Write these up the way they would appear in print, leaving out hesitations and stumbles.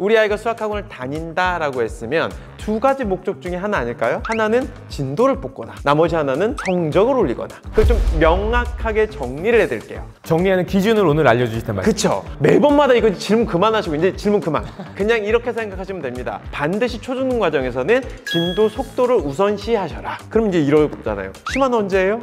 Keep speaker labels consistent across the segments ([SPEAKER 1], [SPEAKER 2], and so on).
[SPEAKER 1] 우리 아이가 수학학원을 다닌다라고 했으면 두 가지 목적 중에 하나 아닐까요? 하나는 진도를 뽑거나 나머지 하나는 성적을 올리거나. 그걸 좀 명확하게 정리를 해드릴게요.
[SPEAKER 2] 정리하는 기준을 오늘 알려주시단 말이에요.
[SPEAKER 1] 그쵸. 매번마다 이거 질문 그만하시고 이제 질문 그만. 그냥 이렇게 생각하시면 됩니다. 반드시 초중등 과정에서는 진도 속도를 우선시하셔라. 그럼 이제 이럴 거잖아요. 심한 언제예요?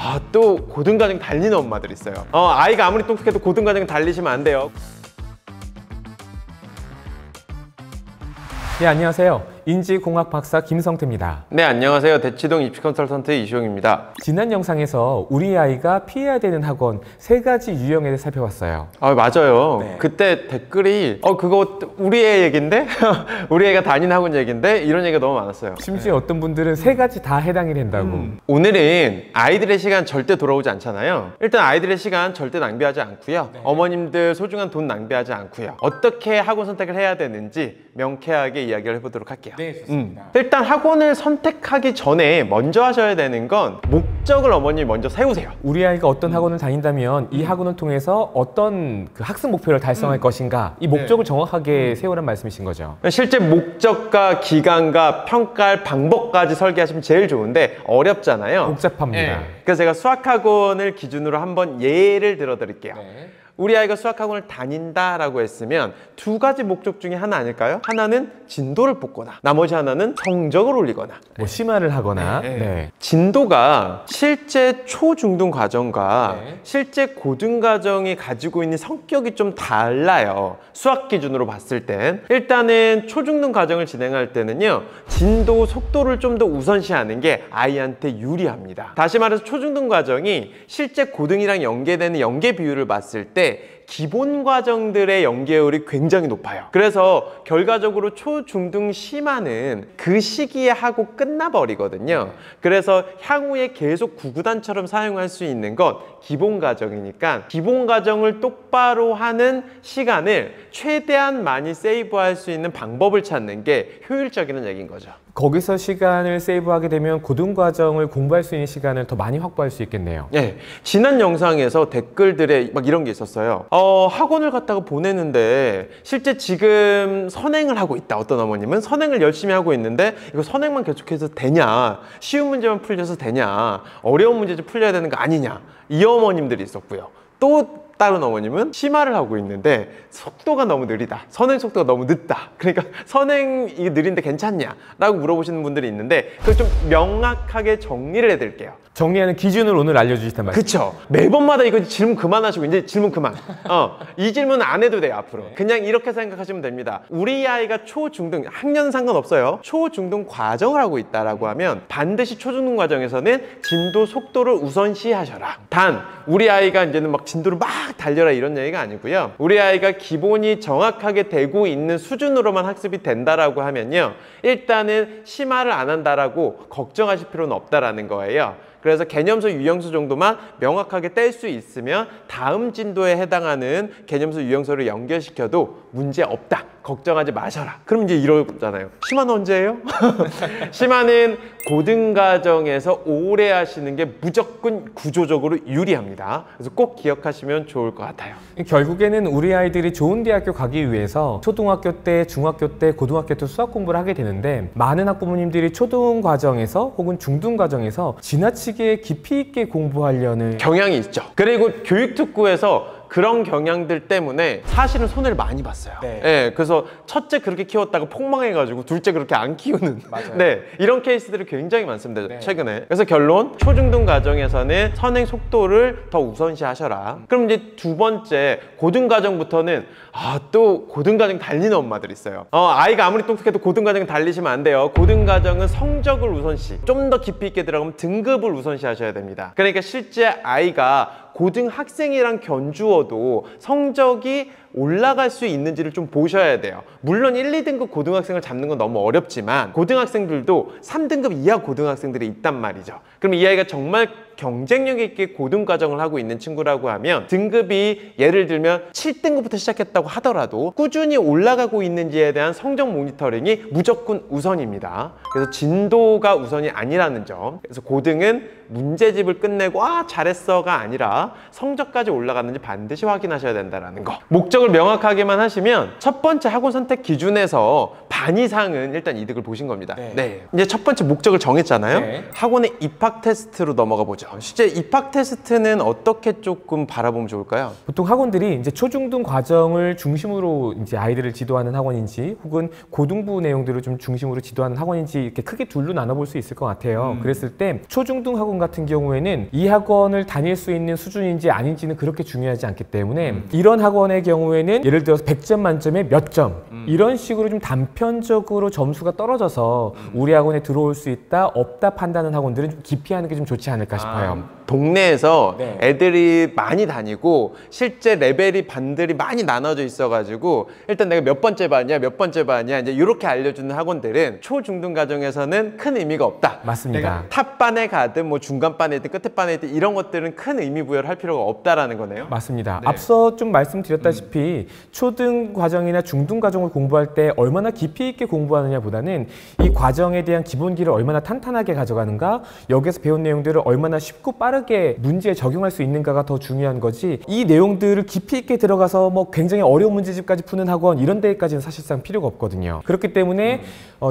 [SPEAKER 1] 아, 또 고등과정 달리는 엄마들 있어요. 아이가 아무리 똑똑해도 고등과정 달리시면 안 돼요.
[SPEAKER 2] 네, 안녕하세요. 인지공학 박사 김성태입니다.
[SPEAKER 1] 네, 안녕하세요. 대치동 입시 컨설턴트 이시용입니다.
[SPEAKER 2] 지난 영상에서 우리 아이가 피해야 되는 학원 3가지 유형에 대해 살펴봤어요.
[SPEAKER 1] 아, 맞아요.
[SPEAKER 2] 네.
[SPEAKER 1] 그때 댓글이 그거 우리 애 얘긴데? 우리 애가 다니는 학원 얘긴데? 이런 얘기가 너무 많았어요.
[SPEAKER 2] 심지어 어떤 분들은 3가지 다 해당이 된다고.
[SPEAKER 1] 오늘은 아이들의 시간 절대 돌아오지 않잖아요. 일단 아이들의 시간 절대 낭비하지 않고요.
[SPEAKER 2] 네.
[SPEAKER 1] 어머님들 소중한 돈 낭비하지 않고요. 어떻게 학원 선택을 해야 되는지 명쾌하게 이야기를 해보도록 할게요.
[SPEAKER 2] 네, 좋습니다.
[SPEAKER 1] 일단 학원을 선택하기 전에 먼저 하셔야 되는 건 목적을 어머님이 먼저 세우세요.
[SPEAKER 2] 우리 아이가 어떤 학원을 다닌다면 이 학원을 통해서 어떤 그 학습 목표를 달성할 것인가, 이 목적을 정확하게 세우란 말씀이신 거죠.
[SPEAKER 1] 실제 목적과 기간과 평가할 방법까지 설계하시면 제일 좋은데 어렵잖아요.
[SPEAKER 2] 복잡합니다.
[SPEAKER 1] 그래서 제가 수학학원을 기준으로 한번 예를 들어 드릴게요.
[SPEAKER 2] 네.
[SPEAKER 1] 우리 아이가 수학학원을 다닌다라고 했으면 두 가지 목적 중에 하나 아닐까요? 하나는 진도를 뽑거나 나머지 하나는 성적을 올리거나.
[SPEAKER 2] 뭐 심화를 하거나.
[SPEAKER 1] 네. 진도가 실제 초중등 과정과 실제 고등 과정이 가지고 있는 성격이 좀 달라요. 수학 기준으로 봤을 땐. 일단은 초중등 과정을 진행할 때는요, 진도 속도를 좀 더 우선시하는 게 아이한테 유리합니다. 다시 말해서 초중등 과정이 실제 고등이랑 연계되는 연계 비율을 봤을 때 기본 과정들의 연계율이 굉장히 높아요. 그래서 결과적으로 초중등 심화는 그 시기에 하고 끝나버리거든요. 그래서 향후에 계속 구구단처럼 사용할 수 있는 건 기본 과정이니까 기본 과정을 똑바로 하는 시간을 최대한 많이 세이브할 수 있는 방법을 찾는 게 효율적이라는 얘기인 거죠.
[SPEAKER 2] 거기서 시간을 세이브하게 되면 고등 과정을 공부할 수 있는 시간을 더 많이 확보할 수 있겠네요.
[SPEAKER 1] 네, 지난 영상에서 댓글들에 막 이런 게 있었어요. 학원을 갔다가 보내는데 실제 지금 선행을 하고 있다. 어떤 어머님은 선행을 열심히 하고 있는데 이거 선행만 계속해서 되냐, 쉬운 문제만 풀려서 되냐, 어려운 문제 좀 풀려야 되는 거 아니냐, 이 어머님들이 있었고요. 또 다른 어머님은 심화를 하고 있는데 속도가 너무 느리다, 선행 속도가 너무 늦다, 그러니까 선행이 느린데 괜찮냐 라고 물어보시는 분들이 있는데 그걸 좀 명확하게 정리를 해드릴게요.
[SPEAKER 2] 정리하는 기준을 오늘 알려주시단 말이에요.
[SPEAKER 1] 그쵸. 매번마다 이거 질문 그만하시고 이제 질문 그만. 이 질문 안 해도 돼요, 앞으로. 그냥 이렇게 생각하시면 됩니다. 우리 아이가 초중등, 학년 상관없어요. 초중등 과정을 하고 있다라고 하면 반드시 초중등 과정에서는 진도 속도를 우선시하셔라. 단 우리 아이가 이제는 막 진도를 막 달려라 이런 얘기가 아니고요. 우리 아이가 기본이 정확하게 되고 있는 수준으로만 학습이 된다라고 하면요, 일단은 심화를 안 한다라고 걱정하실 필요는 없다라는 거예요. 그래서 개념수, 유형수 정도만 명확하게 뗄 수 있으면 다음 진도에 해당하는 개념수, 유형수를 연결시켜도 문제 없다. 걱정하지 마셔라. 그럼 이제 이럴 거잖아요. 심화는 언제예요? 심화는 고등과정에서 오래 하시는 게 무조건 구조적으로 유리합니다. 그래서 꼭 기억하시면 좋을 것 같아요.
[SPEAKER 2] 결국에는 우리 아이들이 좋은 대학교 가기 위해서 초등학교 때, 중학교 때, 고등학교 때 수학 공부를 하게 되는데 많은 학부모님들이 초등 과정에서 혹은 중등 과정에서 지나치게 깊이 있게 공부하려는
[SPEAKER 1] 경향이 있죠. 그리고 교육특구에서 그런 경향들 때문에 사실은 손해를 많이 봤어요. 네, 그래서 첫째 그렇게 키웠다가 폭망해가지고 둘째 그렇게 안 키우는 네, 이런 케이스들이 굉장히 많습니다. 최근에. 그래서 결론, 초중등 과정에서는 선행 속도를 더 우선시하셔라. 그럼 이제 두 번째, 고등 과정부터는 또 고등 과정 달리는 엄마들 있어요. 아이가 아무리 똑똑해도 고등 과정 달리시면 안 돼요. 고등 과정은 성적을 우선시, 좀 더 깊이 있게 들어가면 등급을 우선시 하셔야 됩니다. 그러니까 실제 아이가 고등학생이랑 견주어도 성적이 올라갈 수 있는지를 좀 보셔야 돼요. 물론 1, 2등급 고등학생을 잡는 건 너무 어렵지만 고등학생들도 3등급 이하 고등학생들이 있단 말이죠. 그럼 이 아이가 정말 경쟁력 있게 고등과정을 하고 있는 친구라고 하면 등급이 예를 들면 7등급부터 시작했다고 하더라도 꾸준히 올라가고 있는지에 대한 성적 모니터링이 무조건 우선입니다. 그래서 진도가 우선이 아니라는 점. 그래서 고등은 문제집을 끝내고 잘했어가 아니라 성적까지 올라갔는지 반드시 확인하셔야 된다는 거. 목적 목적을 명확하게만 하시면 첫 번째 학원 선택 기준에서 반 이상은 일단 이득을 보신 겁니다. 네. 이제 첫 번째 목적을 정했잖아요.
[SPEAKER 2] 네.
[SPEAKER 1] 학원의 입학 테스트로 넘어가 보죠. 실제 입학 테스트는 어떻게 조금 바라보면 좋을까요?
[SPEAKER 2] 보통 학원들이 이제 초중등 과정을 중심으로 이제 아이들을 지도하는 학원인지 혹은 고등부 내용들을 좀 중심으로 지도하는 학원인지 이렇게 크게 둘로 나눠볼 수 있을 것 같아요. 그랬을 때 초중등 학원 같은 경우에는 이 학원을 다닐 수 있는 수준인지 아닌지는 그렇게 중요하지 않기 때문에 이런 학원의 경우에는 예를 들어서 100점 만점에 몇 점 이런 식으로 좀 단편적으로 점수가 떨어져서 우리 학원에 들어올 수 있다 없다 판단하는 학원들은 좀 기피하는 게 좀 좋지 않을까 싶어요.
[SPEAKER 1] 동네에서 애들이 많이 다니고 실제 레벨이 반들이 많이 나눠져 있어가지고 일단 내가 몇 번째 반이야 몇 번째 반이야 이제 이렇게 알려주는 학원들은 초중등 과정에서는 큰 의미가 없다.
[SPEAKER 2] 맞습니다.
[SPEAKER 1] 내가 탑반에 가든 뭐 중간반에 있든 끝에 반에 있든 이런 것들은 큰 의미 부여를 할 필요가 없다라는 거네요.
[SPEAKER 2] 맞습니다. 앞서 좀 말씀드렸다시피 초등 과정이나 중등 과정을 공부할 때 얼마나 깊이 있게 공부하느냐 보다는 이 과정에 대한 기본기를 얼마나 탄탄하게 가져가는가, 여기에서 배운 내용들을 얼마나 쉽고 빠르게 문제에 적용할 수 있는가가 더 중요한 거지, 이 내용들을 깊이 있게 들어가서 뭐 굉장히 어려운 문제집까지 푸는 학원 이런 데까지는 사실상 필요가 없거든요. 그렇기 때문에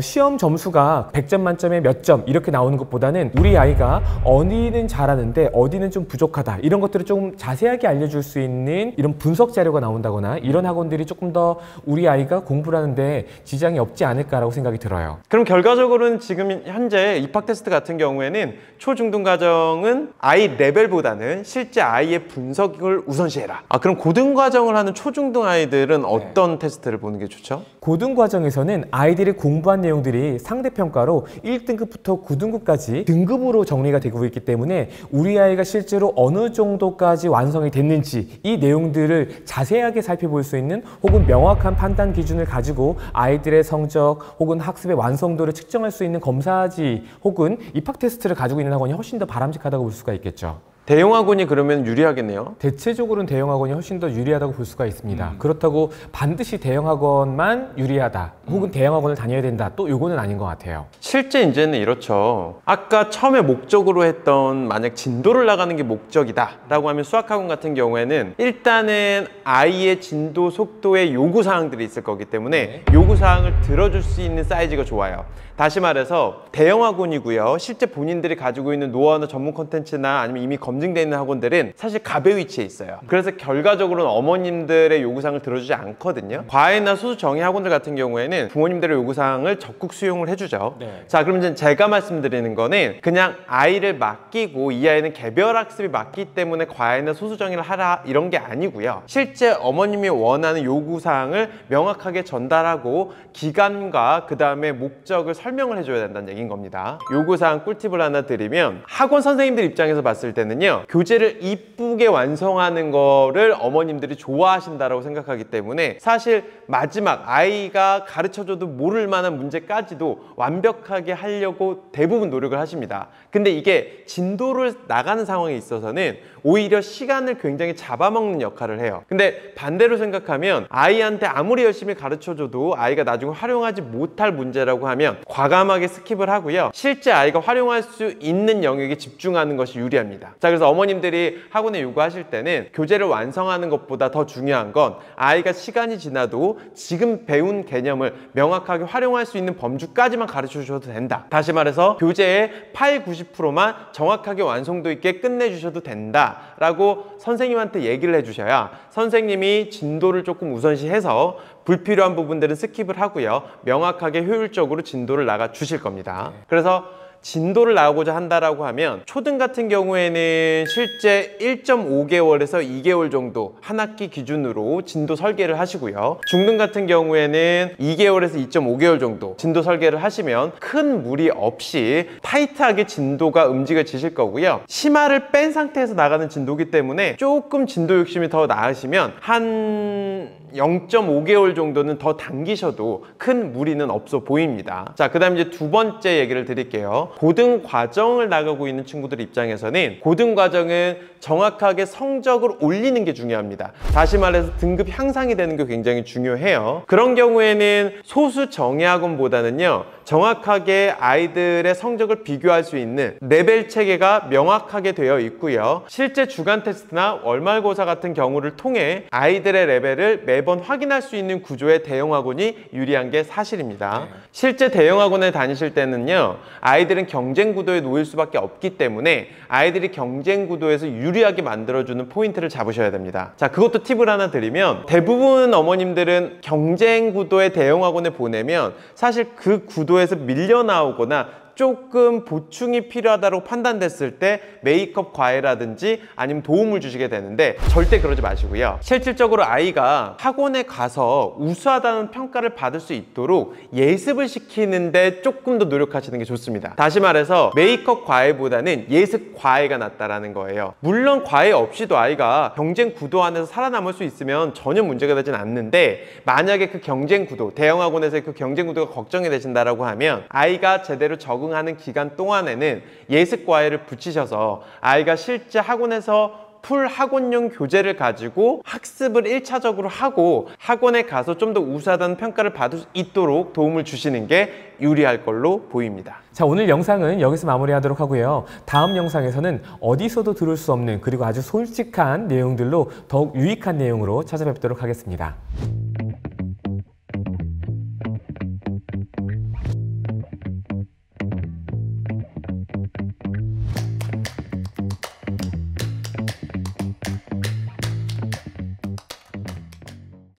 [SPEAKER 2] 시험 점수가 100점 만점에 몇 점 이렇게 나오는 것보다는 우리 아이가 어디는 잘하는데 어디는 좀 부족하다 이런 것들을 좀 자세하게 알려줄 수 있는 이런 분석 자료가 나온다거나 이런 학원들이 조금 더 우리 아이가 공부를 하는데 지장이 없지 않을까라고 생각이 들어요.
[SPEAKER 1] 그럼 결과적으로는 지금 현재 입학 테스트 같은 경우에는 초중등 과정은 아이 레벨보다는 실제 아이의 분석을 우선시해라. 그럼 고등 과정을 하는 초중등 아이들은 어떤 테스트를 보는 게 좋죠?
[SPEAKER 2] 고등 과정에서는 아이들이 공부한 내용들이 상대평가로 1등급부터 9등급까지 등급으로 정리가 되고 있기 때문에 우리 아이가 실제로 어느 정도까지 완성이 됐는지 이 내용들을 자세하게 살펴볼 수 있는 혹은 명확한 판단 기준을 가지고 아이들의 성적 혹은 학습의 완성도를 측정할 수 있는 검사지 혹은 입학 테스트를 가지고 있는 학원이 훨씬 더 바람직하다고 볼 수가 있겠죠.
[SPEAKER 1] 대형 학원이 그러면 유리하겠네요.
[SPEAKER 2] 대체적으로는 대형 학원이 훨씬 더 유리하다고 볼 수가 있습니다. 그렇다고 반드시 대형 학원만 유리하다 혹은 대형 학원을 다녀야 된다 또 요거는 아닌 것 같아요.
[SPEAKER 1] 실제 이제는 이렇죠. 아까 처음에 목적으로 했던 만약 진도를 나가는 게 목적이다 라고 하면 수학학원 같은 경우에는 일단은 아이의 진도 속도의 요구사항들이 있을 거기 때문에 요구사항을 들어줄 수 있는 사이즈가 좋아요. 다시 말해서 대형 학원이고요. 실제 본인들이 가지고 있는 노하우나 전문 콘텐츠나 아니면 이미 검증되어 있는 학원들은 사실 갑의 위치에 있어요. 그래서 결과적으로는 어머님들의 요구사항을 들어주지 않거든요. 과외나 수수 정예 학원들 같은 경우에는 부모님들의 요구사항을 적극 수용을 해주죠. 자, 그럼 이제 제가 말씀드리는 거는 그냥 아이를 맡기고 이 아이는 개별 학습이 맞기 때문에 과외나 수수 정예를 하라 이런 게 아니고요. 실제 어머님이 원하는 요구사항을 명확하게 전달하고 기간과 그 다음에 목적을 설명을 해줘야 된다는 얘기인 겁니다. 요구사항 꿀팁을 하나 드리면 학원 선생님들 입장에서 봤을 때는요, 교재를 이쁘게 완성하는 거를 어머님들이 좋아하신다고 생각하기 때문에 사실 마지막 아이가 가르쳐줘도 모를 만한 문제까지도 완벽하게 하려고 대부분 노력을 하십니다. 근데 이게 진도를 나가는 상황에 있어서는 오히려 시간을 굉장히 잡아먹는 역할을 해요. 근데 반대로 생각하면 아이한테 아무리 열심히 가르쳐줘도 아이가 나중에 활용하지 못할 문제라고 하면 과감하게 스킵을 하고요. 실제 아이가 활용할 수 있는 영역에 집중하는 것이 유리합니다. 자, 그래서 어머님들이 학원에 요구하실 때는 교재를 완성하는 것보다 더 중요한 건 아이가 시간이 지나도 지금 배운 개념을 명확하게 활용할 수 있는 범주까지만 가르쳐 주셔도 된다. 다시 말해서 교재의 8, 90%만 정확하게 완성도 있게 끝내주셔도 된다 라고 선생님한테 얘기를 해주셔야 선생님이 진도를 조금 우선시해서 불필요한 부분들은 스킵을 하고요. 명확하게 효율적으로 진도를 나가 주실 겁니다. 그래서 진도를 나가고자 한다라고 하면 초등 같은 경우에는 실제 1.5개월에서 2개월 정도 한 학기 기준으로 진도 설계를 하시고요. 중등 같은 경우에는 2개월에서 2.5개월 정도 진도 설계를 하시면 큰 무리 없이 타이트하게 진도가 움직여지실 거고요. 심화를 뺀 상태에서 나가는 진도이기 때문에 조금 진도 욕심이 더 나으시면 한 0.5개월 정도는 더 당기셔도 큰 무리는 없어 보입니다. 자, 그 다음 이제 두 번째 얘기를 드릴게요. 고등 과정을 나가고 있는 친구들 입장에서는 고등 과정은 정확하게 성적을 올리는 게 중요합니다. 다시 말해서 등급 향상이 되는 게 굉장히 중요해요. 그런 경우에는 소수 정예학원보다는요, 정확하게 아이들의 성적을 비교할 수 있는 레벨 체계가 명확하게 되어 있고요. 실제 주간 테스트나 월말고사 같은 경우를 통해 아이들의 레벨을 매번 확인할 수 있는 구조의 대형학원이 유리한 게 사실입니다. 실제 대형학원에 다니실 때는요, 아이들은 경쟁 구도에 놓일 수밖에 없기 때문에 아이들이 경쟁 구도에서 유리하게 만들어주는 포인트를 잡으셔야 됩니다. 자, 그것도 팁을 하나 드리면, 대부분 어머님들은 경쟁 구도의 대형학원에 보내면 사실 그 구도에서 밀려 나오거나 조금 보충이 필요하다고 판단됐을 때 메이크업 과외라든지 아니면 도움을 주시게 되는데, 절대 그러지 마시고요. 실질적으로 아이가 학원에 가서 우수하다는 평가를 받을 수 있도록 예습을 시키는데 조금 더 노력하시는 게 좋습니다. 다시 말해서 메이크업 과외보다는 예습 과외가 낫다라는 거예요. 물론 과외 없이도 아이가 경쟁 구도 안에서 살아남을 수 있으면 전혀 문제가 되진 않는데, 만약에 그 경쟁 구도, 대형학원에서의 그 경쟁 구도가 걱정이 되신다라고 하면 아이가 제대로 적응하는 기간 동안에는 예습 과외를 붙이셔서 아이가 실제 학원에서 풀 학원용 교재를 가지고 학습을 1차적으로 하고 학원에 가서 좀 더 우수하다는 평가를 받을 수 있도록 도움을 주시는 게 유리할 걸로 보입니다.
[SPEAKER 2] 자, 오늘 영상은 여기서 마무리하도록 하고요. 다음 영상에서는 어디서도 들을 수 없는, 그리고 아주 솔직한 내용들로 더욱 유익한 내용으로 찾아뵙도록 하겠습니다.